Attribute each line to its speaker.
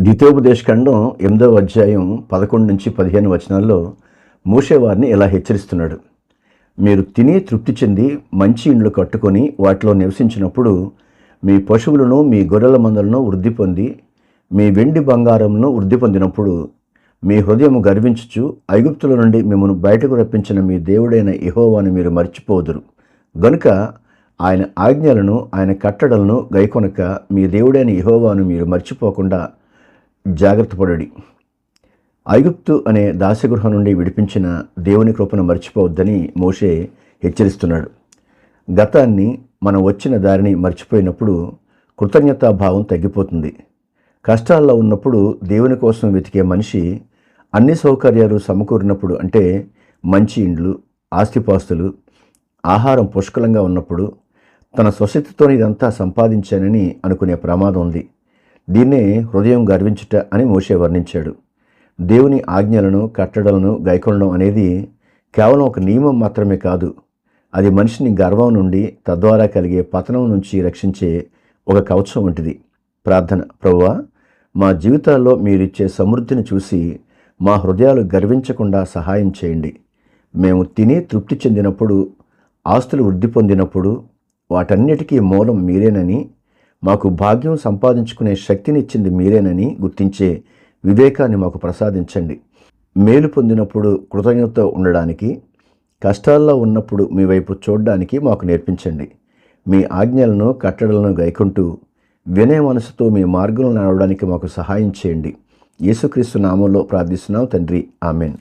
Speaker 1: ద్వితీయోపదేశకాండం 8వ అధ్యాయం 11-15 వచనాల్లో మోషే వారిని ఇలా హెచ్చరిస్తున్నాడు. మీరు తిని తృప్తి చెంది మంచి ఇండ్లు కట్టుకొని వాటిలో నివసించినప్పుడు మీ పశువులను మీ గొర్రెల మందలను వృద్ధి పొంది మీ వెండి బంగారమును వృద్ధి పొందినప్పుడు మీ హృదయం గర్వించుచు ఐగుప్తుల నుండి మిమ్మల్ని బయటకు రప్పించిన మీ దేవుడైన యెహోవాను మీరు మర్చిపోదురు. గనుక ఆయన ఆజ్ఞలను ఆయన కట్టడలను గైకొనక మీ దేవుడైన యెహోవాను మీరు మర్చిపోకుండా జాగ్రత్త పడుడి. ఐగుప్తు అనే దాసగృహం నుండి విడిపించిన దేవుని కృపను మర్చిపోవద్దని మోషే హెచ్చరిస్తున్నాడు. గతాన్ని, మనం వచ్చిన దారిని మర్చిపోయినప్పుడు కృతజ్ఞతాభావం తగ్గిపోతుంది. కష్టాల్లో ఉన్నప్పుడు దేవుని కోసం వెతికే మనిషి అన్ని సౌకర్యాలు సమకూరినప్పుడు, అంటే మంచి ఇండ్లు, ఆస్తిపాస్తులు, ఆహారం పుష్కలంగా ఉన్నప్పుడు తన స్వశక్తితో ఇదంతా సంపాదించానని అనుకునే ప్రమాదం ఉంది. దీన్నే హృదయం గర్వించుట అని మోషే వర్ణించాడు. దేవుని ఆజ్ఞలను కట్టడలను గైకొనడం అనేది కేవలం ఒక నియమం మాత్రమే కాదు, అది మనిషిని గర్వం నుండి, తద్వారా కలిగే పతనం నుంచి రక్షించే ఒక కవచం వంటిది. ప్రార్థన. ప్రభువా, మా జీవితాల్లో మీరిచ్చే సమృద్ధిని చూసి మా హృదయాలు గర్వించకుండా సహాయం చేయండి. మేము తిని తృప్తి చెందినప్పుడు, ఆస్తులు వృద్ధి పొందినప్పుడు వాటన్నిటికీ మూలం మీరేనని, మాకు భాగ్యం సంపాదించుకునే శక్తినిచ్చింది మీరేనని గుర్తించే వివేకాన్ని మాకు ప్రసాదించండి. మేలు పొందినప్పుడు కృతజ్ఞతతో ఉండడానికి, కష్టాల్లో ఉన్నప్పుడు మీ వైపు చూడడానికి మాకు నేర్పించండి. మీ ఆజ్ఞలను కట్టడలను గైకుంటూ వినయ మనసుతో మీ మార్గంలో నడవడానికి మాకు సహాయం చేయండి. యేసుక్రీస్తు నామంలో ప్రార్థిస్తున్నాం తండ్రి, ఆమెన్.